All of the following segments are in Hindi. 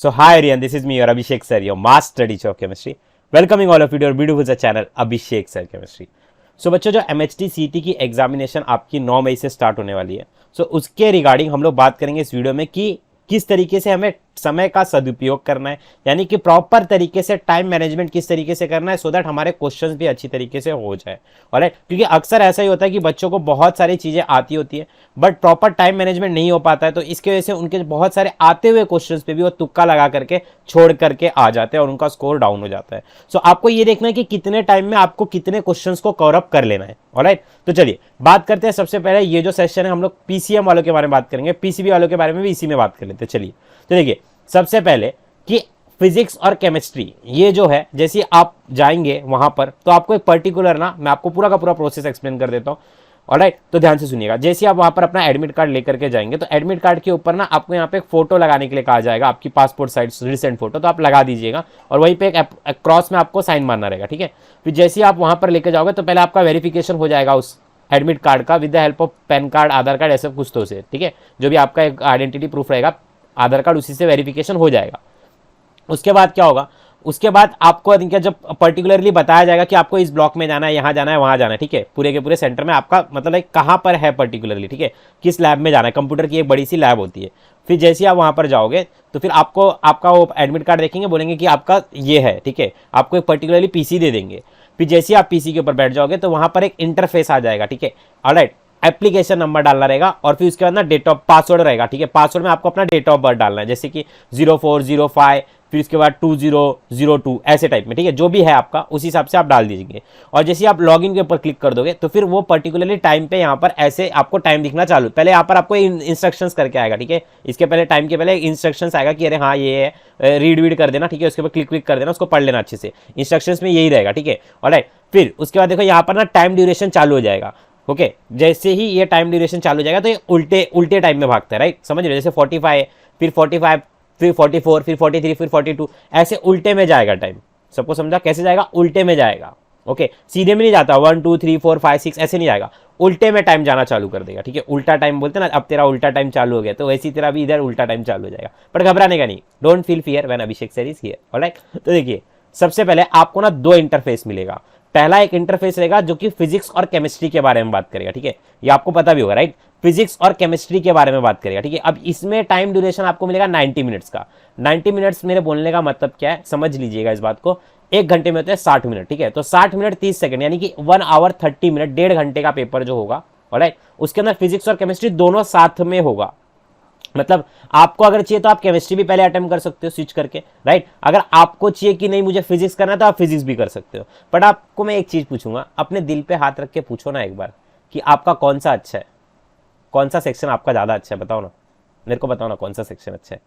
So hi everyone, this is me, your Abhishek sir, your master teacher of chemistry. Welcoming all of you to your beautiful channel Abhishek sir chemistry. So बच्चों, जो MHT CT की एग्जामिनेशन आपकी 9 मई से स्टार्ट होने वाली है, सो उसके रिगार्डिंग हम लोग बात करेंगे इस वीडियो में कि किस तरीके से हमें समय का सदुपयोग करना है, यानी कि प्रॉपर तरीके से टाइम मैनेजमेंट किस तरीके से करना है, सो दैट हमारे क्वेश्चंस भी अच्छी तरीके से हो जाए। ऑलराइट, क्योंकि अक्सर ऐसा ही होता है कि बच्चों को बहुत सारी चीजें आती होती है बट प्रॉपर टाइम मैनेजमेंट नहीं हो पाता है, तो इसकी वजह से उनके बहुत सारे आते हुए क्वेश्चंस पे भी वो तुक्का लगा करके छोड़ करके आ जाते हैं और उनका स्कोर डाउन हो जाता है। सो आपको ये देखना है कि कितने टाइम में आपको कितने क्वेश्चंस को कवर अप कर लेना है। ऑलराइट, तो चलिए बात करते हैं। सबसे पहले ये जो सेशन है हम लोग पीसीएम वालों के बारे में बात करेंगे, पीसीबी वालों के बारे में भी इसी में बात कर लेते हैं। चलिए, तो देखिए सबसे पहले कि फिजिक्स और केमिस्ट्री ये जो है, जैसे आप जाएंगे वहां पर तो आपको एक पर्टिकुलर ना, मैं आपको पूरा का पूरा प्रोसेस एक्सप्लेन कर देता हूं। ऑलराइट, तो ध्यान से सुनिएगा। जैसे आप वहां पर अपना एडमिट कार्ड लेकर के जाएंगे तो एडमिट कार्ड के ऊपर ना आपको यहाँ पे एक फोटो लगाने के लिए कहा जाएगा, आपकी पासपोर्ट साइज रिसेंट फोटो, तो आप लगा दीजिएगा और वहीं पे एक क्रॉस में आपको साइन मारना रहेगा। ठीक है, फिर जैसे ही आप वहां पर लेकर जाओगे तो पहले आपका वेरिफिकेशन हो जाएगा उस एडमिट कार्ड का with the help of pan card, Aadhaar card, ऐसा कुछ तो से। ठीक है, जो भी आपका एक आइडेंटिटी प्रूफ रहेगा, आधार कार्ड, उसी से वेरिफिकेशन हो जाएगा। उसके बाद क्या होगा, उसके बाद आपको जब पर्टिकुलरली बताया जाएगा कि आपको इस ब्लॉक में जाना है, यहाँ जाना है, वहाँ जाना है। ठीक है, पूरे के पूरे सेंटर में आपका मतलब लाइक कहाँ पर है पर्टिकुलरली, ठीक है, किस लैब में जाना है। कंप्यूटर की एक बड़ी सी लैब होती है। फिर जैसे ही आप वहाँ पर जाओगे तो फिर आपको आपका वो एडमिट कार्ड देखेंगे, बोलेंगे कि आपका ये है। ठीक है, आपको एक पर्टिकुलरली पीसी दे देंगे। फिर जैसे ही आप पीसी के ऊपर बैठ जाओगे तो वहाँ पर एक इंटरफेस आ जाएगा। ठीक है, ऑलराइट, एप्लीकेशन नंबर डालना रहेगा और फिर उसके बाद ना डेट ऑफ पासवर्ड रहेगा। ठीक है, पासवर्ड में आपको अपना डेट ऑफ बर्थ डालना है, जैसे कि 0405, फिर उसके बाद 2002 ऐसे टाइप में। ठीक है, जो भी है आपका उस हिसाब से आप डाल दीजिए और जैसे आप लॉगिन के ऊपर क्लिक कर दोगे तो फिर वो पर्टिकुलरली टाइम पे यहाँ पर ऐसे आपको टाइम दिखना चालू। पहले यहाँ पर आपको इंस्ट्रक्शंस करके आएगा। ठीक है, इसके पहले टाइम के पहले इंस्ट्रक्शंस आएगा कि अरे हाँ ये है, रीड वीड कर देना। ठीक है, उसके ऊपर क्लिक क्लिक कर देना, उसको पढ़ लेना अच्छे से। इंस्ट्रक्शंस में यही रहेगा। ठीक है, ऑलराइट, फिर उसके बाद देखो यहाँ पर ना टाइम ड्यूरेशन चालू हो जाएगा। ओके, जैसे ही ये टाइम ड्यूरेशन चालू हो जाएगा तो ये उल्टे उल्टे टाइम में भागता है। राइट, समझ रहे हो, जैसे 45, फिर 45, फिर 44, फिर 43, फिर 42, ऐसे उल्टे में जाएगा टाइम। सबको समझा कैसे जाएगा? उल्टे में जाएगा। ओके, सीधे में नहीं जाता 1 2 3 4 5 6 ऐसे नहीं जाएगा, उल्टे में टाइम जाना चालू कर देगा। ठीक है, उल्टा टाइम बोलते हैं ना, अब तेरा उल्टा टाइम चालू हो गया, तो वैसी तेरा भी इधर उल्टा टाइम चालू हो जाएगा। पर घबराने का नहीं, don't feel fear when Abhishek sir is here. Alright, तो देखिए सबसे पहले आपको ना दो इंटरफेस मिलेगा। पहला एक इंटरफेस रहेगा जो कि फिजिक्स और केमिस्ट्री के बारे में बात करेगा। ठीक है, ये आपको पता भी होगा। राइट, फिजिक्स और केमिस्ट्री के बारे में बात करेगा। ठीक है, अब इसमें टाइम ड्यूरेशन आपको मिलेगा 90 मिनट्स का। 90 मिनट्स मेरे बोलने का मतलब क्या है, समझ लीजिएगा इस बात को। एक घंटे में होते हैं 60 मिनट। ठीक है, तो 60 मिनट 30 सेकंड, यानी कि 1 आवर 30 मिनट, 1.5 घंटे का पेपर जो होगा। ऑलराइट, उसके अंदर फिजिक्स और केमिस्ट्री दोनों साथ में होगा। मतलब आपको अगर चाहिए तो आप केमिस्ट्री भी पहले अटेम्प्ट कर सकते हो स्विच करके। राइट, अगर आपको चाहिए कि नहीं मुझे फिजिक्स करना है तो आप फिजिक्स भी कर सकते हो। बट आपको मैं एक चीज पूछूंगा, अपने दिल पे हाथ रख के पूछो ना एक बार कि आपका कौन सा अच्छा है, कौन सा सेक्शन आपका ज्यादा अच्छा है, बताओ ना, मेरे को बताओ ना कौन सा सेक्शन अच्छा है।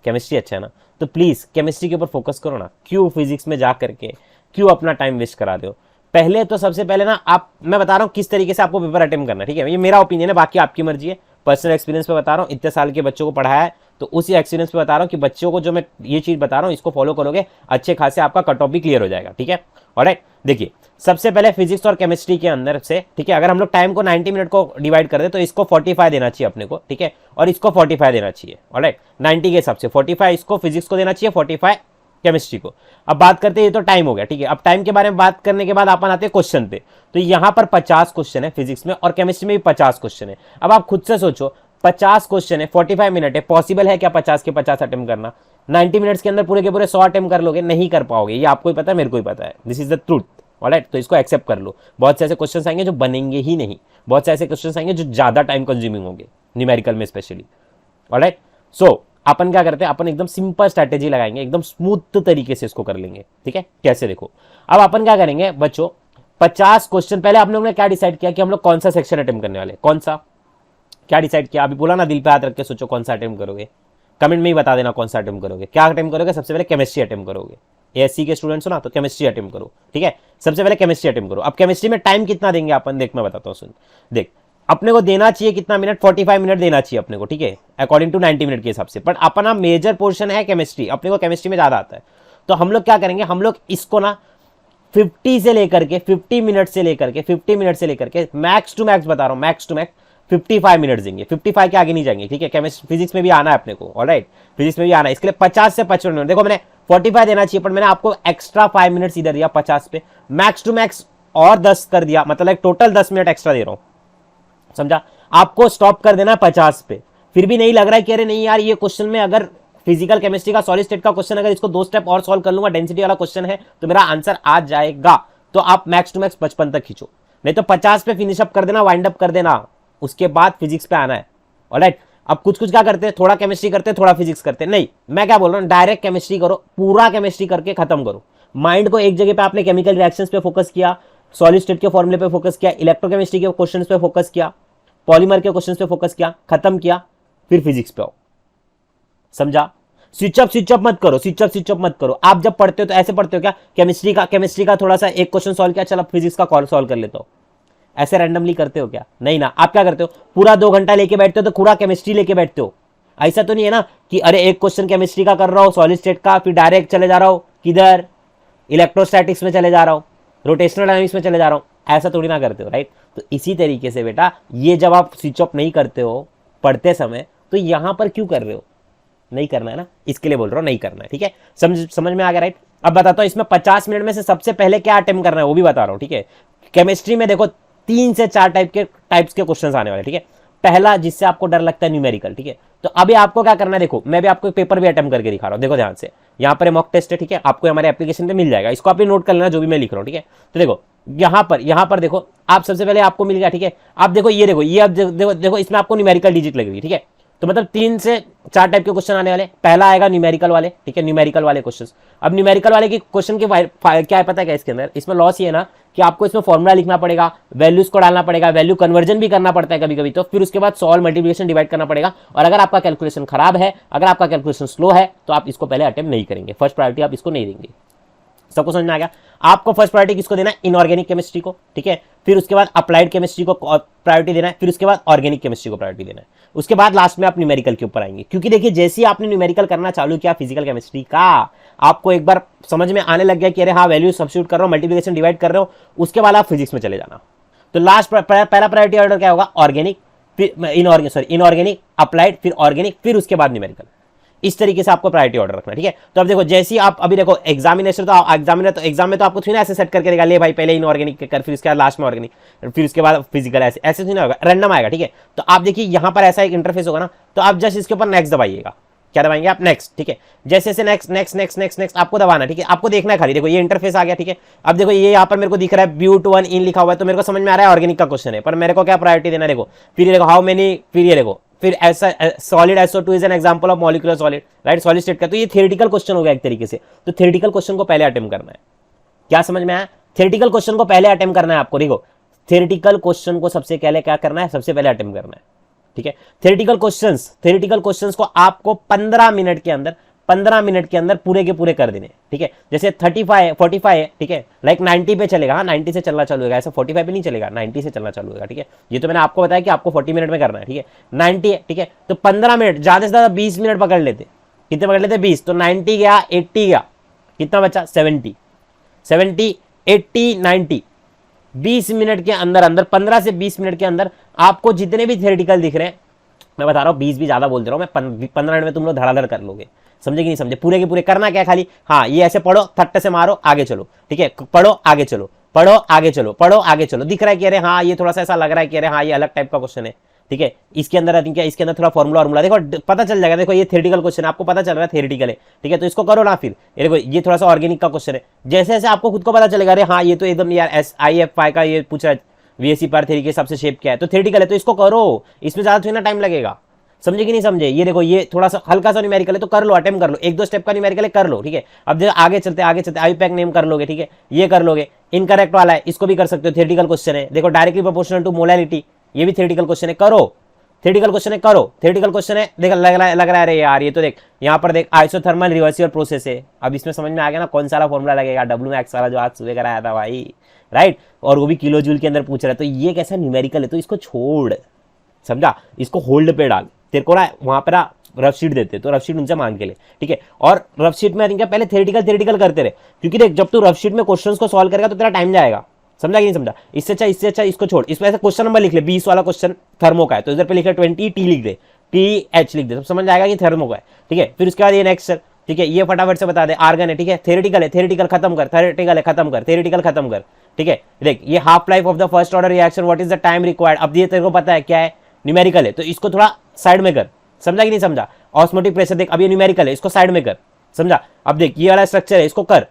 केमिस्ट्री अच्छा है ना, तो प्लीज केमिस्ट्री के ऊपर फोकस करो ना। क्यों फिजिक्स में जा करके क्यों अपना टाइम वेस्ट करा दो? पहले तो सबसे पहले ना आप, मैं बता रहा हूँ किस तरीके से आपको पेपर अटेम्प्ट करना है। ठीक है, ये मेरा ओपिनियन है, बाकी आपकी मर्जी है। पर्सनल एक्सपीरियंस पे बता रहा हूँ, इतने साल के बच्चों को पढ़ाया है तो उसी एक्सपीरियंस पे बता रहा हूँ कि बच्चों को जो मैं ये चीज बता रहा हूँ इसको फॉलो करोगे, अच्छे खासे आपका कट ऑफ भी क्लियर हो जाएगा। ठीक है, ऑलराइट, देखिए सबसे पहले फिजिक्स और केमिस्ट्री के अंदर से, ठीक है, अगर हम लोग टाइम को 90 मिनट को डिवाइड कर दे तो इसको 45 देना चाहिए अपने को। ठीक है, और इसको 45 देना चाहिए। ऑलराइट, 90 के हिसाब से 45 इसको फिजिक्स को देना चाहिए, 45 केमिस्ट्री को। अब बात करते हैं, ये तो टाइम हो गया। ठीक है, अब टाइम के बारे में बात करने के बाद अपन आते हैं क्वेश्चन पे। तो यहाँ पर 50 क्वेश्चन है फिजिक्स में और केमिस्ट्री में भी 50 क्वेश्चन है। अब आप खुद से सोचो, 50 क्वेश्चन है, 45 मिनट है, पॉसिबल है क्या 50 के 50 अटेम्प्ट करना? 90 मिनट्स के अंदर पूरे के पूरे 100 अटेम्प्ट कर लोगे? नहीं कर पाओगे, ये आपको ही पता है, मेरे को ही पता है। This is the truth. Alright, तो इसको एक्सेप्ट कर लो। बहुत से ऐसे क्वेश्चन आएंगे जो बनेंगे ही नहीं, बहुत से ऐसे क्वेश्चन आएंगे जो ज्यादा टाइम कंज्यूमिंग होंगे, न्यूमेरिकल में स्पेशली। ऑलराइट, सो अपन क्या करते हैं, अपन एकदम सिंपल स्ट्रैटेजी लगाएंगे, एकदम स्मूथ तरीके से इसको कर लेंगे। ठीक है, कैसे देखो, अब अपन क्या करेंगे बच्चों, 50 क्वेश्चन पहले आप लोगों ने क्या डिसाइड किया कि हम लोग कौन सा सेक्शन अटेम्प्ट करने वाले, कौन सा, क्या डिसाइड किया? अभी बोला ना, दिल पे हाथ रख के सोचो कौन सा अटेम्प्ट करोगे। कमेंट में ही बता देना कौन सा अटेम्प्ट करोगे। क्या अटेम्प्ट करोगे? सबसे पहले केमिस्ट्री अटेम्प्ट करोगे। एएससी के स्टूडेंट्स हो ना, तो केमिस्ट्री अटेम्प्ट करो। ठीक है, सबसे पहले केमिस्ट्री अटेम्प्ट करो। अब केमिस्ट्री में टाइम कितना देंगे अपन, देख मैं बताता हूँ, सुन देख। अपने को देना चाहिए कितना मिनट, 45 मिनट देना चाहिए अपने को। ठीक है, अकॉर्डिंग टू 90 मिनट के हिसाब से। बट अपना मेजर पोर्शन है केमिस्ट्री, अपने को केमिस्ट्री में ज्यादा आता है। तो हम लोग क्या करेंगे, हम लोग इसको ना 50 से लेकर के 50 मिनट से लेकर के 50 मिनट से लेकर के मैक्स टू मैक्स बता रहा हूँ, मैक्स टू मैक्स 55 मिनट देंगे, 55 के आगे नहीं जाएंगे, ठीक है। केमिस्ट्री फिजिक्स में भी आना है अपने को, ऑलराइट, फिजिक्स में भी आना है, इसके लिए 50 से 55 मिनट। देखो मैंने 45 देना चाहिए, पर मैंने आपको एक्स्ट्रा 5 मिनट इधर दिया 50 पे, मैक्स टू मैक्स और 10 कर दिया, मतलब टोटल 10 मिनट एक्स्ट्रा दे रहा हूं, समझा। आपको स्टॉप कर देना 50 पे। फिर भी नहीं लग रहा है कि अरे नहीं यार ये क्वेश्चन में अगर फिजिकल केमिस्ट्री का सॉलिड स्टेट का क्वेश्चन अगर इसको 2 स्टेप और सॉल्व कर लूंगा, डेंसिटी वाला क्वेश्चन है, तो मेरा आंसर आ जाएगा, तो आप मैक्स टू मैक्स 55 तक खींचो, नहीं तो 50 पे फिनिश अप कर देना, वाइंड अप कर देना, उसके बाद फिजिक्स पे आना है, ऑलराइट। अब कुछ कुछ क्या करते हैं, थोड़ा केमिस्ट्री करते हैं, थोड़ा फिजिक्स करते हैं, नहीं, मैं क्या बोल रहा हूं, डायरेक्ट केमिस्ट्री करो, पूरा केमिस्ट्री करके खत्म करो। माइंड को एक जगह पे आपने केमिकल रिएक्शंस पे फोकस किया, सॉलिड स्टेट के फॉर्मूले पे फोकस किया, इलेक्ट्रोकेमिस्ट्री के क्वेश्चंस पे फोकस किया, पॉलीमर के क्वेश्चंस पे फोकस किया, खत्म किया, फिर फिजिक्स पे आओ, समझा। स्विच अप मत करो, स्विच अप मत करो। आप जब पढ़ते हो तो ऐसे पढ़ते हो क्या, केमिस्ट्री का थोड़ा सा एक क्वेश्चन सॉल्व किया, चल अब फिजिक्स का कॉल सॉल्व कर लेता हूं, ऐसे रैंडमली करते हो क्या? नहीं ना, आप क्या करते हो, पूरा 2 घंटा लेके बैठते हो तो पूरा केमिस्ट्री लेके बैठते हो। ऐसा तो नहीं है ना कि अरे एक क्वेश्चन केमिस्ट्री का कर रहा हूं, सॉलिड स्टेट का, फिर डायरेक्ट चले जा रहा हूं किधर, इलेक्ट्रोस्टैटिक्स में चले जा रहा हूं, रोटेशनल डायनामिक्स में चले जा रहा हूं, ऐसा थोड़ी ना करते हो, राइट। तो इसी तरीके से बेटा, ये जब आप स्विच ऑफ नहीं करते हो पढ़ते समय, तो यहां पर क्यों कर रहे हो, नहीं करना है ना, इसके लिए बोल रहा हूं, नहीं करना है, ठीक है। समझ में आ गया, राइट। अब बताता हूं इसमें 50 मिनट में से सबसे पहले क्या अटेम्प्ट करना है वो भी बता रहा हूं, ठीक है। केमिस्ट्री में देखो 3 से 4 टाइप्स के क्वेश्चंस आने वाले, ठीक है। पहला जिससे आपको डर लगता है, न्यूमेरिकल, ठीक है। तो अभी आपको क्या करना है, देखो मैं भी आपको पेपर भी अटेम्प्ट करके दिखा रहा हूं, देखो ध्यान से, यहाँ पर मॉक टेस्ट है, ठीक है, आपको हमारे एप्लीकेशन पे मिल जाएगा, इसको आप नोट कर लेना जो भी मैं लिख रहा हूँ, ठीक है। तो देखो यहाँ पर देखो, आप सबसे पहले आपको मिल गया, ठीक है। आप देखो ये देखो, ये अब देखो इसमें आपको न्यूमेरिकल डिजिट लगेगी, ठीक है। तो मतलब 3 से 4 टाइप के क्वेश्चन आने वाले। पहला आएगा न्यूमेरिकल वाले, ठीक है, न्यूमेरिकल वाले क्वेश्चंस। अब न्यूमेरिकल वाले की क्वेश्चन के क्या है पता है क्या इसके अंदर, इसमें लॉस ये है ना कि आपको इसमें फॉर्मूला लिखना पड़ेगा, वैल्यूज को डालना पड़ेगा, वैल्यू कन्वर्जन भी करना पड़ता है कभी कभी, तो फिर उसके बाद सॉल्व, मल्टीप्लिकेशन, डिवाइड करना पड़ेगा। और अगर आपका कैलकुलेशन खराब है, अगर आपका कैलकुलेशन स्लो है, तो आप इसको पहले अटेम्प्ट नहीं करेंगे, फर्स्ट प्रायोरिटी आप इसको नहीं देंगे। सबको समझ में आ गया। आपको फर्स्ट प्रायोरिटी किसको देना है, इनऑर्गेनिक केमिस्ट्री को, ठीक है। फिर उसके बाद अप्लाइड केमिस्ट्री को प्रायोरिटी देना है, फिर उसके बाद ऑर्गेनिक केमिस्ट्री को प्रायोरिटी देना है, उसके बाद लास्ट में आप न्यूमेरिकल के ऊपर आएंगे। क्योंकि देखिए जैसे ही आपने न्यूमेरिकल करना चालू किया फिजिकल केमिस्ट्री का, आपको एक बार समझ में आने लग गया कि अरे हाँ वैल्यू सब्स्टिट्यूट कर रहा हूं, मल्टीप्लिकेशन डिवाइड कर रहे हो, उसके बाद आप फिजिक्स में चले जाना। तो लास्ट पहला प्रायोरिटी ऑर्डर क्या होगा, ऑर्गेनिक, फिर इनऑर्गेनिक, अप्लाइड, फिर ऑर्गेनिक, फिर उसके बाद न्यूमेरिकल। इस तरीके से आपको प्रायोरिटी ऑर्डर रखना, ठीक है। तो अब देखो जैसे ही आप अभी देखो एग्जामिनेशन, तो एग्जाम में तो आपको थोड़ी ना ऐसे सेट करके देगा, ले भाई पहले इनऑर्गेनिक कर, फिर उसके बाद लास्ट में ऑर्गेनिक, फिर उसके बाद फिजिकल, ऐसे थोड़ी ना होगा, रैंडम आएगा, ठीक है। तो आप देखिए यहाँ पर ऐसा एक इंटरफेस होगा ना, तो आप जस्ट इसके ऊपर नेक्स्ट दबाइएगा, क्या दबाएंगे आप, नेक्स्ट, ठीक है। जैसे जैसे नेक्स्ट आपको दबाना, ठीक है। आपको देखना है खाली, देखो ये इंटरफेस आ गया, ठीक है। अब देखो ये यहाँ पर मेरे को दिख रहा है ब्यूट 1 इन लिखा हुआ है, तो मेरे को समझ में आ रहा है ऑर्गेनिक का क्वेश्चन है, पर मेरे को क्या प्रायोरिटी देना है, देखो फिर ये देखो हाउ मेनी, फिर ये देखो फिर ऐसा solid SO2 is an example of molecular solid, right, solid state का। तो ये थ्योरेटिकल क्वेश्चन हो गया एक तरीके से। तो थ्योरेटिकल क्वेश्चन को पहले अटेम्प्ट करना है, क्या समझ में आया, थ्योरेटिकल क्वेश्चन को पहले अटेम्प्ट करना है आपको। देखो थ्योरेटिकल क्वेश्चन को सबसे पहले क्या करना है, सबसे पहले अटेम्प्ट करना है, ठीक है। थ्योरेटिकल क्वेश्चंस को आपको 15 मिनट के अंदर पूरे के पूरे कर देने, ठीक है। जैसे 45 है, ठीक है, लाइक 90 पे चलेगा, हाँ 90 से चलना चालू होगा, ऐसा 45 पे नहीं चलेगा, 90 से चलना चालू होगा, ठीक है। ये तो मैंने आपको बताया कि आपको 40 मिनट में करना है, ठीक है। 90 है, ठीक है, तो 15 मिनट, ज्यादा से ज्यादा 20 मिनट पकड़ लेते, कितने पकड़ लेते, 20, तो 90 गया, 80 गया, कितना बचा, 70, 80, 90, 20 मिनट के अंदर 15 से 20 मिनट के अंदर आपको जितने भी थ्योरेटिकल दिख रहे हैं, मैं बता रहा हूँ 20 भी ज्यादा बोल दे रहा हूँ मैं, 15 मिनट में तुम लोग धड़ाधड़ कर लोगे, समझे कि नहीं समझे। पूरे के पूरे करना क्या, खाली हाँ ये ऐसे पढ़ो, थट्टे से मारो, आगे चलो, ठीक है, पढ़ो आगे चलो, पढ़ो आगे चलो, पढ़ो आगे चलो। दिख रहा है कि अरे हाँ ये थोड़ा सा ऐसा लग रहा है कि अरे हाँ ये अलग टाइप का क्वेश्चन है, ठीक है। इसके अंदर क्या, इसके अंदर थोड़ा फॉर्मूला देखो, पता चल जाएगा। देखो ये थ्योरेटिकल क्वेश्चन आपको पता चल रहा है थ्योरेटिकल है, ठीक है, तो इसको करो ना। फिर ये देखो ये थोड़ा सा ऑर्गेनिक का क्वेश्चन है, जैसे जैसे आपको खुद को पता चलेगा अरे हाँ ये तो एकदम यार SIFI का ये पूछ रहा है, VSE पर थ्योरी के सबसे शेप क्या है, तो थ्योरेटिकल है, तो इसको करो, इसमें ज्यादा थोड़ी ना टाइम लगेगा, समझे कि नहीं समझे। ये देखो ये थोड़ा सा हल्का सा न्यूमेरिकल है, तो कर लो, अटेम्प्ट कर लो, 1-2 स्टेप का न्यूमेरिकल है, कर लो, ठीक है। अब देखो आगे चलते IUPAC नेम कर लोगे, ठीक है, ये कर लोगे। इनकरेक्ट वाला है, इसको भी कर सकते हो, थ्योरेटिकल क्वेश्चन है। देखो डायरेक्टली प्रोपोर्शनल टू मोलैरिटी, ये भी थ्योरेटिकल क्वेश्चन है, करो, थ्योरेटिकल क्वेश्चन है, करो, थ्योरेटिकल क्वेश्चन है। देख लग रहा है अरे यार ये तो देख यहाँ पर देख आइसोथर्मल रिवर्सिबल प्रोसेस है। अब इसमें समझ में आ गया ना कौन सा फॉर्मूला लगेगा, WMAX वाला जो आज सुबह कराया था भाई, राइट, और वो भी किलो जूल के अंदर पूछ रहा है। तो ये कैसा न्यूमेरिकल है, तो इसको छोड़, समझा, इसको होल्ड पे डाल। तेरे को ना वहां पर रफ शीट देते, तो रफ शीट उनसे मांग के ले, ठीक है। और रफ शीट में पहले थ्योरेटिकल करते रहे, क्योंकि देख जब तू रफ शीट में क्वेश्चंस को सॉल्व करेगा तो तेरा टाइम जाएगा, समझा कि नहीं समझा? इससे अच्छा इसको छोड़, इसमें ऐसा क्वेश्चन नंबर लिख ले, 20 वाला क्वेश्चन थर्मो का है तो इधर पे लिख ले 20 टी लिख दे, टी एच लिख दे, तो समझ जाएगा कि थर्मो का है। ठीक है, फिर उसके बाद ये नेक्स्ट, ठीक है, ये फटाफट से बता दे, आर्गन है, ठीक है, थ्योरेटिकल है, थ्योरेटिकल खत्म कर, थ्योरेटिकल है खत्म कर, थ्योरेटिकल खत्म कर। ठीक है, देख ये half life of the first order reaction, what is the time required, अब ये तेरे को पता है क्या है, न्यूमेरिकल है तो इसको थोड़ा साइड में कर, समझा कि नहीं समझा? ऑस्मोटिक प्रेशर देख, अब ये न्यूमेरिकल है, इसको साइड में कर, समझा? अब देख ये वाला स्ट्रक्चर है, इसको कर,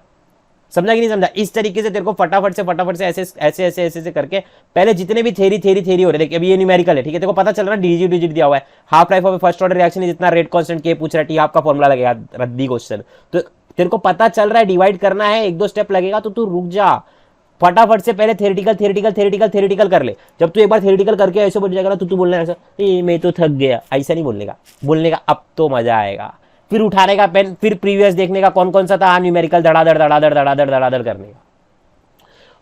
समझा कि नहीं समझा? इस तरीके से तेरे को फटाफट से ऐसे करके पहले जितने भी थ्योरी हो रहे, देख अभी ये न्यूमेरिकल है, ठीक है, तेरे को पता चल रहा है डिजिट दिया हुआ है, half life of first order reaction जितना रेट कांस्टेंट के पूछ रहा है, टी हाफ का फॉर्मूला लगेगा, रद्दी क्वेश्चन, तो तेरे को पता चल रहा है डिवाइड करना है, एक दो स्टेप लगेगा तो तू रुक जा, फटाफट से पहले थ्योरेटिकल कर ले। जब तू एक बार थ्योरेटिकल करके ऐसे बोल जाएगा ना तो तू बोलना ऐसा, मैं तो थक गया, ऐसा नहीं बोलने का अब तो मजा आएगा, फिर उठाने का पेन, फिर प्रीवियस देखने का कौन कौन सा था न्यूमेरिकल, धड़ाधड़ करने का।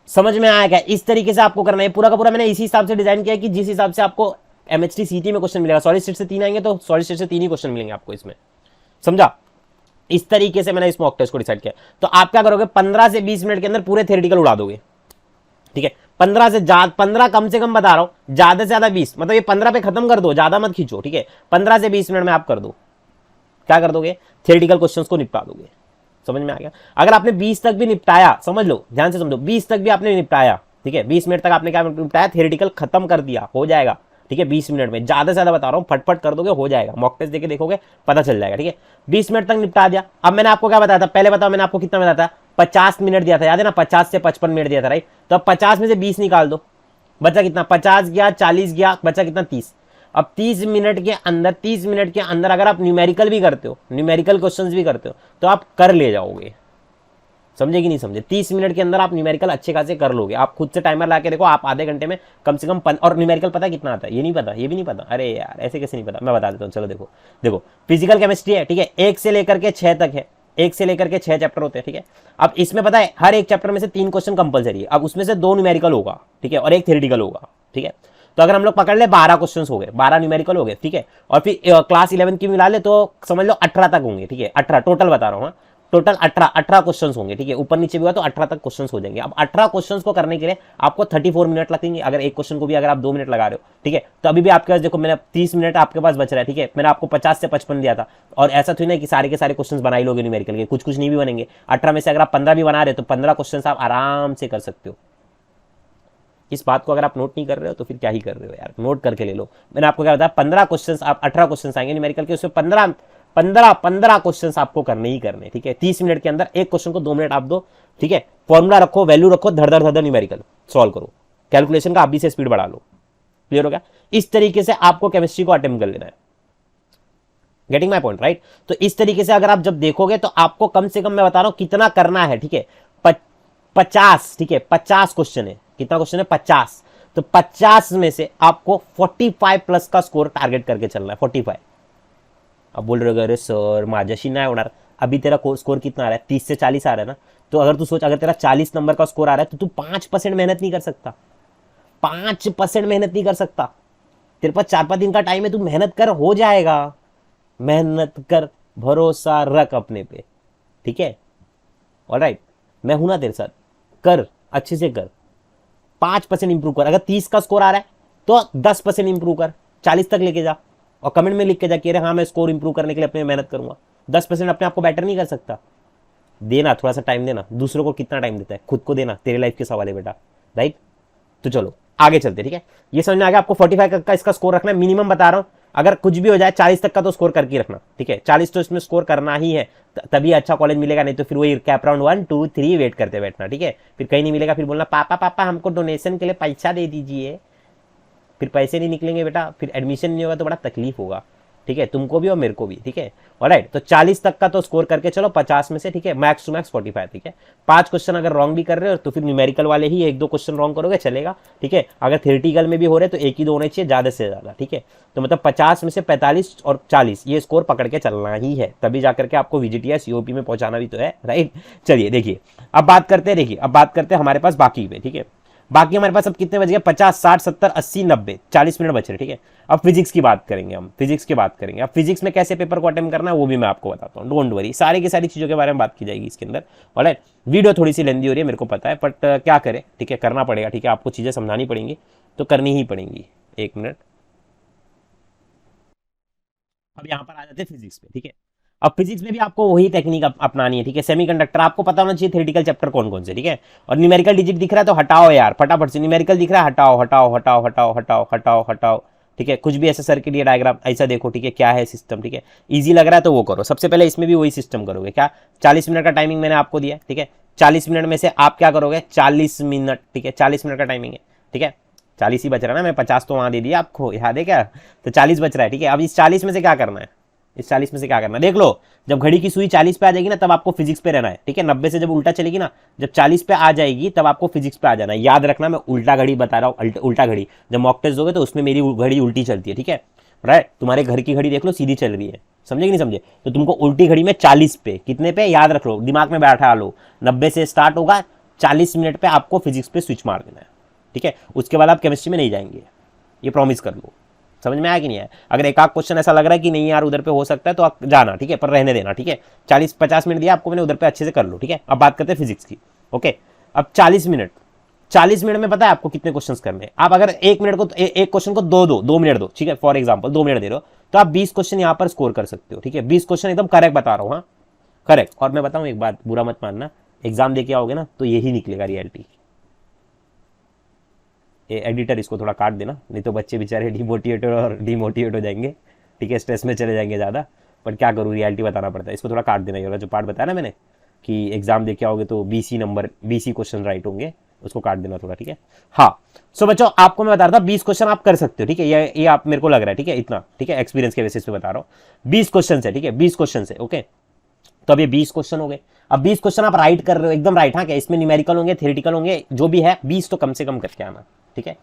समझ में आया क्या? इस तरीके से आपको करना है, पूरा का पूरा मैंने इसी हिसाब से डिजाइन किया कि जिस हिसाब से आपको एमएचटी सीटी में क्वेश्चन मिलेगा, सॉलिड स्टेट से 3 आएंगे तो सॉलिड स्टेट से 3 ही क्वेश्चन मिलेंगे आपको इसमें, समझा? इस तरीके से मैंने इस मॉक टेस्ट को डिसाइड किया। तो आप क्या करोगे, 15 से 20 मिनट के अंदर पूरे थ्योरेटिकल उड़ा दोगे, ठीक है? 15 कम से कम बता रहा हूं, ज्यादा से ज्यादा 20, मतलब ये 15 पे खत्म कर दो, ज्यादा मत खींचो, ठीक है? 15 से 20 मिनट में आप कर दो, क्या कर दोगे, थ्योरेटिकल क्वेश्चंस को निपटा दोगे। समझ में आ गया? अगर आपने 20 तक भी निपटाया, समझ लो, ध्यान से समझो, 20 तक भी आपने निपटाया, ठीक है, 20 मिनट तक आपने क्या निपटाया, थ्योरेटिकल खत्म कर दिया, हो जाएगा, ठीक है? 20 मिनट में ज्यादा से ज्यादा बता रहा हूं, फटफट कर दोगे, हो जाएगा, मॉक टेस्ट देके देखोगे पता चल जाएगा, ठीक है? 20 मिनट तक निपटा दिया। अब मैंने आपको क्या बताया था, पहले बताओ मैंने आपको कितना बताया था, 50 मिनट दिया था, याद है ना? 50 से 55 मिनट दिया था, राइट? तो अब 50 में से 20 निकाल दो, बचा कितना, 50 गया, 40 गया, बचा कितना, 30। अब 30 मिनट के अंदर अगर आप न्यूमेरिकल भी करते हो, न्यूमेरिकल क्वेश्चंस भी करते हो तो आप कर ले जाओगे, समझे कि नहीं समझे? 30 मिनट के अंदर आप न्यूमेरिकल अच्छे खासे कर लोगे। आप खुद से टाइमर ला के देखो, आप आधे घंटे में कम से कम और न्यूमेरिकल पता कितना आता है, ये नहीं पता, ये भी नहीं पता, अरे यार ऐसे कैसे नहीं पता, मैं बता देता हूँ, चलो देखो फिजिकल केमिस्ट्री है, ठीक है, 1 से लेकर के 6 तक है, 1 से लेकर के 6 चैप्टर होते हैं, ठीक है? अब इसमें पता है हर एक चैप्टर में से 3 क्वेश्चन कंपलसरी है, अब उसमें से 2 न्यूमेरिकल होगा, ठीक है, और 1 थ्योरेटिकल होगा, ठीक है? तो अगर हम लोग पकड़ ले 12 क्वेश्चंस हो गए, 12 न्यूमेरिकल हो गए, ठीक है? और फिर क्लास 11 की मिला ले तो समझ लो 18 तक होंगे, ठीक है? 18 टोटल बता रहा हूँ, टोटल 18 क्वेश्चंस होंगे, ठीक है? ऊपर नीचे भी हुआ तो 18 तक क्वेश्चंस हो जाएंगे। अब 18 क्वेश्चंस को करने के लिए आपको 34 मिनट लगेंगे, अगर एक क्वेश्चन को भी अगर आप 2 मिनट लगा रहे हो, ठीक है? तो अभी भी आपके पास देखो, मैंने 30 मिनट आपके पास बच रहा है, ठीक है? मैंने आपको 50 से 55 दिया था, और ऐसा थोड़ी ना कि सारे के सारे क्वेश्चन बना ही लोगे न्यूमेरिकल के, कुछ नहीं भी बनेंगे। 18 में से अगर आप 15 भी बना रहे हो तो 15 क्वेश्चन आप आराम से कर सकते हो। इस बात को अगर आप नोट नहीं कर रहे हो तो फिर क्या ही कर रहे हो यार, नोट करके ले लो। मैंने आपको क्या बताया, 15 क्वेश्चन, आप 18 क्वेश्चन आएंगे न्यूमेरिकल के, उसमें 15 क्वेश्चन आपको करने ही करने, ठीक है? 30 मिनट के अंदर एक क्वेश्चन को 2 मिनट आप दो, ठीक है? फॉर्मूला रखो, वैल्यू रखो, धड़ न्यूमेरिकल सॉल्व करो, कैलकुलेशन का आप भी से स्पीड बढ़ा लो। क्लियर हो गया? इस तरीके से आपको केमिस्ट्री को अटेम्प्ट कर लेना है। Getting my point, right? तो इस तरीके से अगर आप जब देखोगे तो आपको कम से कम मैं बता रहा हूं कितना करना है, ठीक है? 50, ठीक है? 50 क्वेश्चन है, कितना क्वेश्चन है, 50। तो 50 में से आपको 45 प्लस का स्कोर टारगेट करके चलना है, 45। अब बोल रहे हो अरे सर माझ्याशी नाही होणार, अभी तेरा स्कोर कितना आ रहा है, 30 से 40 आ रहा है ना? तो अगर तू सोच, अगर तेरा 40 नंबर का स्कोर आ रहा है तो तू 5% मेहनत नहीं कर सकता, 5% मेहनत नहीं कर सकता। तेरे पास 4-5 दिन का टाइम है, तू मेहनत कर, हो जाएगा। मेहनत कर, भरोसा रख अपने पे, ठीक है? ऑलराइट, मैं हूं ना तेरे साथ, कर, अच्छे से कर, 5% इंप्रूव कर। अगर 30 का स्कोर आ रहा है तो 10% इंप्रूव कर, 40 तक लेके जा, और कमेंट में लिख के जा कि हाँ मैं स्कोर इंप्रूव करने के लिए अपने मेहनत करूंगा। 10% अपने आप को बेटर नहीं कर सकता, देना थोड़ा सा टाइम देना। दूसरों को कितना टाइम देता है, खुद को देना, तेरे लाइफ के सवाल है बेटा, राइट? तो चलो आगे चलते, ठीक है? ये समझ में आ गया आपको 45 का इसका स्कोर रखना है, मिनिमम बता रहा हूं। अगर कुछ भी हो जाए 40 तक का तो स्कोर करके रखना, ठीक है? 40 तो इसमें स्कोर करना ही है, तभी अच्छा कॉलेज मिलेगा, नहीं तो फिर वही कैप राउंड 1 2 3 वेट करते बैठना, ठीक है? फिर कहीं नहीं मिलेगा, फिर बोलना पापा हमको डोनेशन के लिए पैसा दे दीजिए, फिर पैसे नहीं निकलेंगे बेटा, फिर एडमिशन नहीं होगा तो बड़ा तकलीफ होगा, ठीक है? तुमको भी और मेरे को भी, ठीक है? ऑलराइट, तो 40 तक का तो स्कोर करके चलो 50 में से, ठीक है? मैक्स टू मैक्स 45, ठीक है? 5 क्वेश्चन अगर रॉन्ग भी कर रहे हो तो फिर न्यूमेरिकल वाले ही 1-2 क्वेश्चन रॉन्ग करोगे, चलेगा, ठीक है? अगर थ्योरेटिकल में भी हो रहे तो 1 ही 2 होने चाहिए, ज्यादा से ज्यादा, ठीक है? तो मतलब 50 में से 45 और 40 ये स्कोर पकड़ के चलना ही है, तभी जाकर के आपको VGTS UOP में पहुंचाना भी तो है, राइट? चलिए देखिए, अब बात करते हैं, देखिए अब बात करते हैं हमारे पास बाकी में, ठीक है? बाकी हमारे पास अब कितने बच गए, 50, 60, 70, 80, 90, 40 मिनट बच रहे, ठीक है। अब फिजिक्स की बात करेंगे, हम फिजिक्स की बात करेंगे। अब फिजिक्स में कैसे पेपर को अटेम्प्ट करना है वो भी मैं आपको बताता हूँ, डोंट वरी, सारी की सारी चीज़ों के बारे में बात की जाएगी इसके अंदर। ऑलराइट, वीडियो थोड़ी सी लेंदी हो रही है मेरे को पता है, बट क्या करें, ठीक है, करना पड़ेगा, ठीक है, आपको चीज़ें समझानी पड़ेंगी तो करनी ही पड़ेंगी। एक मिनट, अब यहाँ पर आ जाते हैं फिजिक्स पे, ठीक है। अब फिजिक्स में भी आपको वही टेक्निक अपनानी है, ठीक है। सेमीकंडक्टर आपको पता होना चाहिए थ्योरेटिकल चैप्टर कौन कौन से, ठीक है। और न्यूमेरिकल डिजिट दिख रहा है तो हटाओ यार फटाफट से, न्यूमेरिकल दिख रहा है हटाओ हटाओ हटाओ हटाओ हटाओ हटाओ हटाओ, ठीक है। कुछ भी ऐसा सर्किट या डायग्राम ऐसा देखो, ठीक है, क्या है सिस्टम, ठीक है। इजी लग रहा है तो वो करो। सबसे पहले इसमें भी वही सिस्टम करोगे, क्या 40 मिनट का टाइमिंग मैंने आपको दिया, ठीक है। 40 मिनट में से आप क्या करोगे, 40 मिनट, ठीक है, 40 मिनट का टाइमिंग है, ठीक है। 40 ही बच रहा है ना, मैं 50 तो वहां दे दिया आपको, याद है क्या, तो 40 बच रहा है, ठीक है। अब इस 40 में से क्या करना है, इस 40 में से क्या करना है देख लो। जब घड़ी की सुई 40 पे आ जाएगी ना तब आपको फिजिक्स पे रहना है, ठीक है। 90 से जब उल्टा चलेगी ना, जब 40 पे आ जाएगी तब आपको फिजिक्स पे आ जाना है। याद रखना मैं उल्टा घड़ी बता रहा हूँ, उल्टा घड़ी। जब मॉक टेस्ट दोगे तो उसमें मेरी घड़ी उल्टी चलती है, ठीक है, राइट। तुम्हारे घर की घड़ी देख लो सीधी चल रही है, समझे कि नहीं समझे, तो तुमको उल्टी घड़ी में 40 पे, कितने पे याद रख लो, दिमाग में बैठा लो, 90 से स्टार्ट होगा, 40 मिनट पे आपको फिजिक्स पे स्विच मार देना है, ठीक है। उसके बाद आप केमिस्ट्री में नहीं जाएंगे, ये प्रॉमिस कर लो। समझ में आया कि नहीं आया। अगर एक आध क्वेश्चन ऐसा लग रहा है कि नहीं यार उधर पे हो सकता है तो आप जाना, ठीक है, पर रहने देना, ठीक है। 40-50 मिनट दिया आपको मैंने, उधर पे अच्छे से कर लो, ठीक है। अब बात करते हैं फिजिक्स की, ओके। अब 40 मिनट, 40 मिनट में पता है आपको कितने क्वेश्चंस करने हैं। आप अगर एक मिनट को एक क्वेश्चन को दो मिनट दो, ठीक है, फॉर एग्जांपल 2 मिनट दे रहे हो तो आप 20 क्वेश्चन यहां पर स्कोर कर सकते हो, ठीक है। 20 क्वेश्चन एकदम करेक्ट बता रहा हूं, हाँ करेक्ट। और मैं बताऊं एक बात, बुरा मत मानना, एग्जाम दे के आओगे ना तो यही निकलेगा रियलिटी। एडिटर इसको थोड़ा काट देना, नहीं तो बच्चे बेचारे डिमोटिवेट हो जाएंगे, ठीक है, स्ट्रेस में चले जाएंगे ज़्यादा। पर क्या करूँ, रियलिटी बताना पड़ता है, इसको थोड़ा काट देना। ये जो पार्ट बताया ना मैंने कि एग्जाम दे के आओगे तो 20 क्वेश्चन राइट होंगे, उसको काट देना थोड़ा, ठीक है। हाँ, सो बच्चों आपको मैं बता रहा था 20 क्वेश्चन आप कर सकते हो, ठीक है। ये आप मेरे को लग रहा है, ठीक है, इतना, ठीक है, एक्सपीरियंस के बेसिस पे बता रहा हूँ। 20 क्वेश्चन है, ठीक है, 20 क्वेश्चन है, ओके। तो अब ये 20 क्वेश्चन हो गए। अब 20 क्वेश्चन आप राइट कर रहे हो, एकदम राइट, हाँ, क्या इसमें न्यूमेरिकल होंगे, थ्योरेटिकल होंगे, जो भी है 20 तो कम से कम करके आना, ठीक है।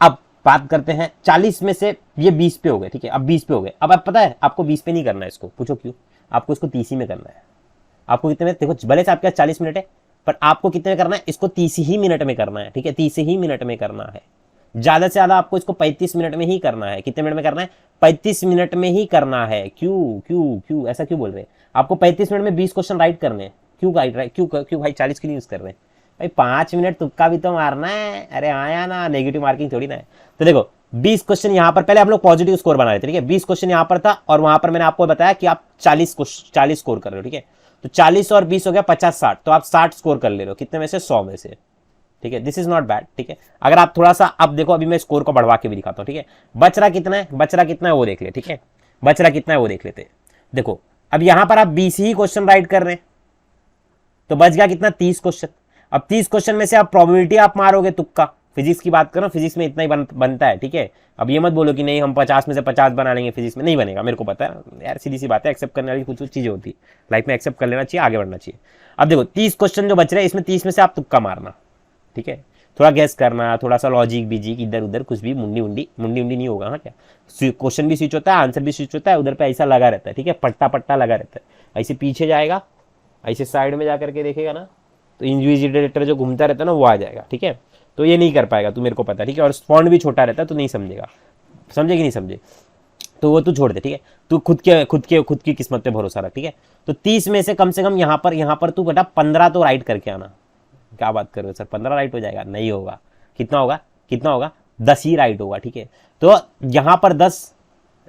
अब बात करते हैं 40 में से ये 20 पे हो गए, ठीक है। अब 20 पे हो गए। अब आप पता है आपको 20 पे नहीं करना है इसको, पूछो क्यों, आपको इसको 30 ही में करना है। आपको कितने में, देखो भले से आपके पास 40 मिनट है पर आपको कितने में करना है, इसको 30 ही मिनट में करना है, ठीक है, 30 ही मिनट में करना है। ज्यादा से ज्यादा आपको इसको 35 मिनट में ही करना है। कितने मिनट में करना है, 35 मिनट में ही करना है। क्यों क्यों क्यों ऐसा क्यों बोल रहे हैं, आपको 35 मिनट में 20 क्वेश्चन राइट करने हैं। क्यों क्यों भाई 40 के लिए यूज कर रहे हैं भाई, 5 मिनट तुक्का भी तो मारना है। अरे आया ना, नेगेटिव मार्किंग थोड़ी ना है। तो देखो 20 क्वेश्चन यहां पर, पहले हम लोग पॉजिटिव स्कोर बना रहे थे, ठीक है। 20 क्वेश्चन यहां पर था और वहां पर मैंने आपको बताया कि आप 40 स्कोर कर रहे हो, ठीक है। तो 40 और 20 हो गया 50-60, तो आप 60 स्कोर कर ले रहे हो, कितने में से, 100 में से, ठीक है। दिस इज नॉट बैड, ठीक है। अगर आप थोड़ा सा, अब देखो अभी मैं स्कोर को बढ़वा के भी दिखाता हूं, ठीक है। बच रहा कितना है, बच रहा कितना है वो देख ले, ठीक है, बच रहा कितना है वो देख लेते। देखो अब यहां पर आप 20 ही क्वेश्चन राइट कर रहे हैं तो बच गया कितना, 30 क्वेश्चन। अब 30 क्वेश्चन में से आप प्रोबेबिलिटी आप मारोगे तुक्का, फिजिक्स की बात करो, फिजिक्स में इतना ही बनता है, ठीक है। अब ये मत बोलो कि नहीं हम 50 में से 50 बना लेंगे, फिजिक्स में नहीं बनेगा, मेरे को पता है यार, सीधी सी बात है, एक्सेप्ट करने वाली कुछ चीजें होती है लाइफ में, एक्सेप्ट कर लेना चाहिए, आगे बढ़ना चाहिए। अब देखो 30 क्वेश्चन जो बच रहे हैं इसमें 30 में से आप तुक्का मारना, ठीक है, थोड़ा गैस करना, थोड़ा सा लॉजिक बीजिक इधर उधर कुछ भी, मुंडी उंडी नहीं होगा, हाँ क्या, क्वेश्चन भी स्विच होता है, आंसर भी स्विच होता है, उधर पे ऐसा लगा रहता है, ठीक है, पट्टा पट्टा लगा रहता है, ऐसे पीछे जाएगा, ऐसे साइड में जाकर के देखेगा ना तो इन्विजिलेटर जो घूमता रहता है ना वो आ जाएगा, ठीक है। तो ये नहीं कर पाएगा तू, मेरे को पता है, ठीक है। और फॉन्ट भी छोटा रहता है तो नहीं समझेगा, समझे कि नहीं समझे, तो वो तू छोड़ दे, ठीक है। तू खुद की किस्मत पे भरोसा रख, ठीक है। तो 30 में से कम यहाँ पर तू बेटा 15 तो राइट करके आना। क्या बात कर रहे हो सर, 15 राइट हो जाएगा, नहीं होगा, कितना होगा 10 ही राइट होगा, ठीक है। तो यहाँ पर 10,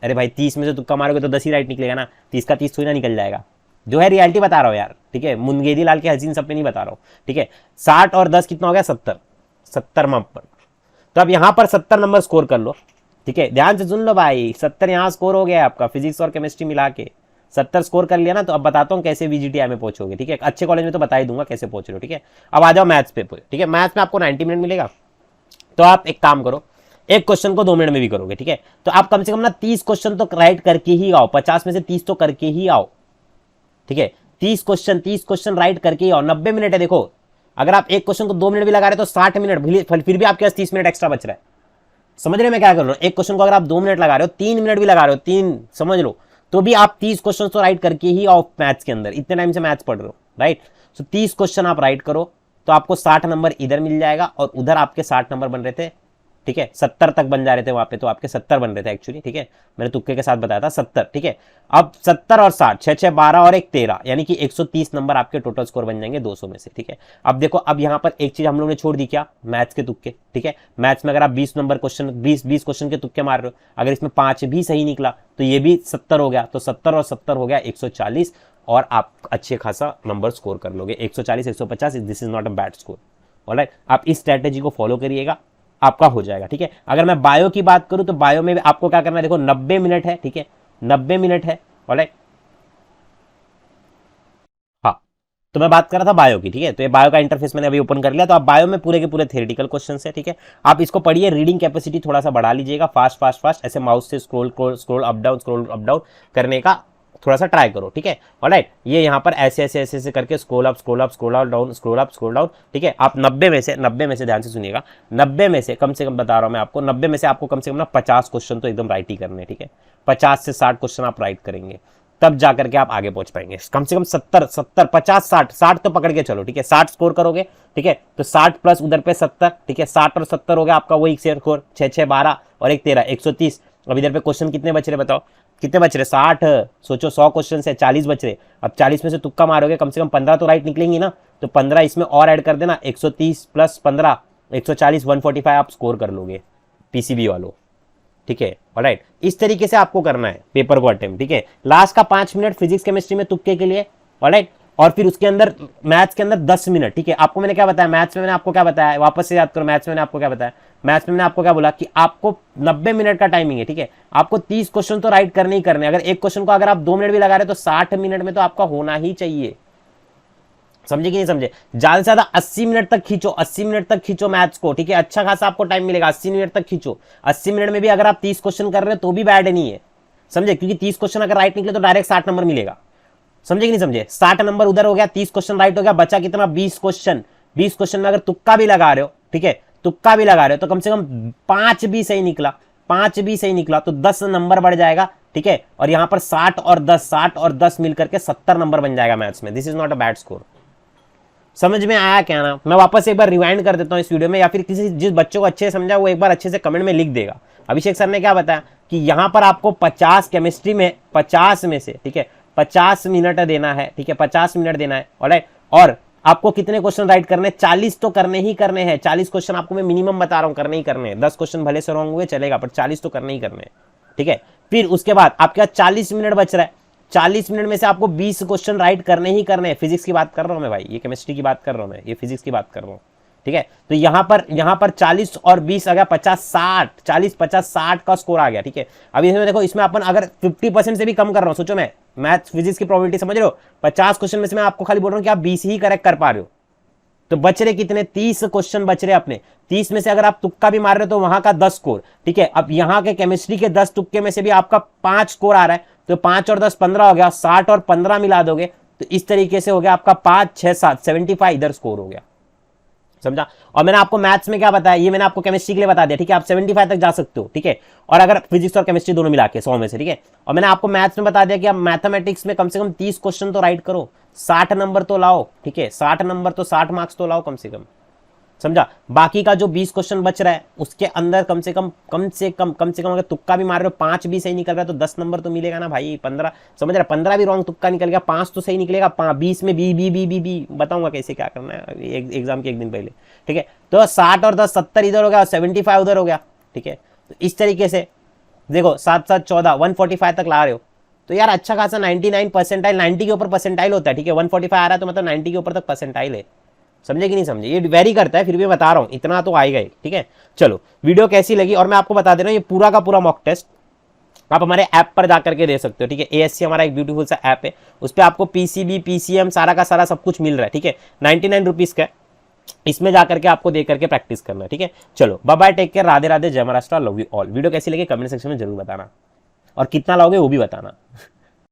अरे भाई 30 में से तुक्का मारोगे तो 10 ही राइट निकलेगा ना, 30 का 30 थोड़ी ना निकल जाएगा, जो है रियलिटी बता रहा हूँ यार, ठीक है, मुंगेरी लाल के हसीन सब पे नहीं बता रहा हूँ, ठीक है। 60 और 10 कितना हो गया, 70 नंबर। तो अब यहाँ पर 70 नंबर स्कोर कर लो, ठीक है, ध्यान से सुन लो भाई, 70 यहाँ स्कोर हो गया आपका, फिजिक्स और केमिस्ट्री मिला के 70 स्कोर कर लिया ना। तो अब बताता हूँ कैसे VGTI में पहुंचोगे, ठीक है, अच्छे कॉलेज में तो बता ही दूंगा कैसे पहुंच रहे हो, ठीक है। अब आ जाओ मैथ्स पे, ठीक है, मैथ्स में आपको 90 मिनट मिलेगा। तो आप एक काम करो, एक क्वेश्चन को 2 मिनट में भी करोगे, ठीक है। तो आप कम से कम ना 30 क्वेश्चन तो राइट करके ही आओ, 50 में से 30 तो करके ही आओ, ठीक है। 30 क्वेश्चन राइट करके ही आओ। 90 मिनट है, देखो अगर आप एक क्वेश्चन को 2 मिनट भी लगा रहे तो 60 मिनट, फिर भी आपके पास 30 मिनट एक्स्ट्रा बच रहा है। समझ रहे हो मैं क्या कर रहा हूं, एक क्वेश्चन को अगर आप 2 मिनट लगा रहे हो, 3 मिनट भी लगा रहे हो, 3 समझ लो, तो भी आप 30 क्वेश्चन तो राइट करके ही आओ मैथ्स के अंदर, इतने टाइम से मैथ्स पढ़ रहे हो, राइट। सो 30 क्वेश्चन आप राइट करो, तो आपको 60 नंबर इधर मिल जाएगा और उधर आपके 60 नंबर बन रहे थे, ठीक है, 70 तक बन जा रहे थे वहां पे, तो आपके 70 बन रहे थे एक्चुअली, ठीक है, मैंने तुक्के के साथ बताया था 70, ठीक है। अब 70 और 60, 6 6 12 और 1 13, यानी कि 130 नंबर आपके टोटल स्कोर बन जाएंगे 200 में से, ठीक है। अब देखो, अब यहां पर एक चीज हम लोगों ने छोड़ दी, क्या, मैथ्स के तुक्के, ठीक है। मैथ्स में अगर आप 20 नंबर क्वेश्चन 20 क्वेश्चन के तुक्के मार रहे हो, अगर इसमें 5 भी सही निकला तो ये भी 70 हो गया, तो 70 और 70 हो गया 140, और आप अच्छे खासा नंबर स्कोर कर लोगे, 140 150, this is not a bad score. Alright, आप इस स्ट्रेटेजी को फॉलो करिएगा, आपका हो जाएगा, ठीक है। अगर मैं बायो की बात करूं तो बायो में आपको क्या करना है, देखो 90 मिनट है, ठीक है, 90 मिनट है, ऑलराइट। हाँ, तो मैं बात कर रहा था बायो की, ठीक है। तो ये बायो का इंटरफेस मैंने अभी ओपन कर लिया, तो आप बायो में पूरे के पूरे थ्योरेटिकल क्वेश्चन है, ठीक है। आप इसको पढ़िए, रीडिंग कैपेसिटी थोड़ा सा बढ़ा लीजिएगा, फास्ट फास्ट फास्ट ऐसे माउस से स्क्रॉल अप डाउन करने का थोड़ा सा ट्राई करो, ठीक है। ऑलराइट, ये यहाँ पर ऐसे ऐसे ऐसे ऐसे करके स्क्रॉल अप डाउन, ठीक है। आप 90 में से ध्यान से सुनिएगा, 90 में से कम बता रहा हूं मैं आपको, 90 में से आपको कम से कम ना 50 क्वेश्चन तो एकदम राइट ही करने, ठीक है। 50 से 60 क्वेश्चन आप राइट करेंगे, तब जाकर के आप आगे पहुंच पाएंगे। कम से कम 70 50 60 तो पकड़ के चलो, ठीक है। 60 स्कोर करोगे, ठीक है, तो 60 प्लस उधर पे 70, ठीक है, 60 और 70 हो गया आपका वही स्कोर, 6 6 12 और 1 13, 130। अब इधर पे क्वेश्चन कितने बच रहे बताओ, कितने बच रहे, 60, सोचो 100 क्वेश्चन है, 40 बच रहे। अब 40 में से तुक्का मारोगे, कम से कम 15 तो राइट निकलेंगी ना, तो 15 इसमें और ऐड कर देना, 130 प्लस 15 140, 145 आप स्कोर कर लोगे पीसीबी वालों, ठीक है। ऑलराइट, इस तरीके से आपको करना है पेपर को अटेम्प्ट, ठीक है। लास्ट का 5 मिनट फिजिक्स केमिस्ट्री में तुक्के के लिए, ऑलराइट, और फिर उसके अंदर मैथ्स के अंदर 10 मिनट, ठीक है। आपको मैंने क्या बताया, मैथ्स में मैंने आपको क्या बताया, वापस से याद करो, मैथ्स में मैंने आपको क्या बताया, मैथ्स में मैंने आपको क्या बोला कि आपको 90 मिनट का टाइमिंग है, ठीक है। आपको 30 क्वेश्चन तो राइट करने ही करने, अगर एक क्वेश्चन को अगर आप 2 मिनट भी लगा रहे तो 60 मिनट में तो आपका होना ही चाहिए, समझे कि नहीं समझे। ज्यादा से ज्यादा 80 मिनट तक खींचो, 80 मिनट तक खींचो मैथ्स को, ठीक है। अच्छा खासा आपको टाइम मिलेगा, 80 मिनट तक खींचो। 80 मिनट में भी अगर आप 30 क्वेश्चन कर रहे हो तो भी बैड नहीं है, समझे, क्योंकि 30 क्वेश्चन अगर राइट निकले तो डायरेक्ट 60 नंबर मिलेगा, समझे कि नहीं समझे। 60 नंबर उधर हो गया, 30 क्वेश्चन राइट हो गया, बचा कितना, 20 क्वेश्चन। 20 क्वेश्चन में अगर तुक्का भी लगा रहे हो, ठीक है, तुक्का भी लगा रहे हो तो कम से कम 5 भी सही निकला, 5 भी सही निकला तो 10 नंबर बढ़ जाएगा, ठीक है। और यहां पर 60 और 10 मिलकर के 70 नंबर बन जाएगा मैथ्स में। This is not a bad score. समझ में आया क्या ना। मैं वापस एक बार रिवाइंड कर देता हूं इस वीडियो में, या फिर किसी जिस बच्चों को अच्छे से समझा वो एक बार अच्छे से कमेंट में लिख देगा। अभिषेक सर ने क्या बताया कि यहां पर आपको 50 केमिस्ट्री में 50 में से, ठीक है, 50 मिनट देना है, ठीक है, 50 मिनट देना है, ऑलराइट। और आपको कितने क्वेश्चन राइट करने, 40 तो करने ही करने हैं। 40 क्वेश्चन आपको मैं मिनिमम बता रहा हूं, करने ही करने हैं। 10 क्वेश्चन भले से रॉन्ग हुए चलेगा, पर 40 तो करने ही करने हैं, ठीक है। फिर उसके बाद आपके पास 40 मिनट बच रहा है, 40 मिनट में से आपको 20 क्वेश्चन राइट करने ही करने हैं। फिजिक्स की बात कर रहा हूं मैं भाई, ये केमिस्ट्री की बात कर रहा हूं मैं, ये फिजिक्स की बात कर रहा हूं, ठीक है। तो यहां पर 40 और 20 आ गया 50 60, 40 50 60 का स्कोर आ गया, ठीक है। अब इसमें देखो, इसमें अपन अगर 50% से भी कम कर रहा हूं, सोचो मैं मैथ्स फिजिक्स की प्रोबेबिलिटी समझ रहे हो, 50 क्वेश्चन में से मैं आपको खाली बोल रहा हूं कि आप 20 ही करेक्ट कर पा रहे हो, तो बच रहे कितने, 30 क्वेश्चन बच रहे अपने। 30 में से अगर आप तुक्का भी मार रहे हो तो वहां का 10 स्कोर, ठीक है। अब यहां के केमिस्ट्री के 10 तुक्के में से भी आपका 5 स्कोर आ रहा है, तो 5 और 10 15 हो गया, 60 और 15 मिला दोगे तो इस तरीके से हो गया आपका 5 6 7 75 इधर स्कोर हो गया, समझा। और मैंने आपको मैथ्स में क्या बताया, ये मैंने आपको केमिस्ट्री के लिए बता दिया, ठीक है। आप 75 तक जा सकते हो, ठीक है। और अगर फिजिक्स और केमिस्ट्री दोनों मिला के 100 में से, ठीक है। और मैंने आपको मैथ्स में बता दिया कि आप मैथमेटिक्स में कम से कम 30 क्वेश्चन तो राइट करो, 60 नंबर तो लाओ, ठीक है। 60 नंबर तो 60 मार्क्स तो लाओ कम से कम, समझा। बाकी का जो 20 क्वेश्चन बच रहा है उसके अंदर कम से कम अगर तुक्का भी मार रहे हो, 5 भी सही निकल रहा है तो 10 नंबर तो मिलेगा ना भाई। 15 समझ रहा है, 15 भी रॉन्ग तुक्का निकल गया, 5 तो सही निकलेगा, 20 में बी बताऊंगा कैसे क्या करना है एग्जाम के एक दिन पहले, ठीक है। तो 60 और 10 70 इधर हो गया, 75 उधर हो गया, ठीक है। तो इस तरीके से देखो 7 7 14 145 तक ला रहे हो तो यार अच्छा खासा 99 परसेंटाइल, 90 के ऊपर परसेंटाइल होता है, ठीक है। 145 आ रहा है तो मतलब 90 के ऊपर तक परसेंटाइल है, समझे कि नहीं समझे। ये वेरी करता है, फिर भी बता रहा हूं, इतना तो आएगा ही, ठीक है। चलो वीडियो कैसी लगी, और मैं आपको बता दे रहा हूं ये पूरा का पूरा मॉक टेस्ट आप हमारे ऐप पर जाकर के दे सकते हो, ठीक है। एएससी हमारा एक ब्यूटीफुल सा ऐप है, उस पर आपको पीसीबी पीसीएम सारा का सारा सब कुछ मिल रहा है, ठीक है। 99 रुपीज का, इसमें जाकर के आपको देख करके प्रैक्टिस करना है, ठीक है। चलो bye bye, take care, Radhe Radhe, जय Maharashtra, love you all. Video कैसी लगी कमेंट सेक्शन में जरूर बताना, और कितना लाओगे वो भी बताना।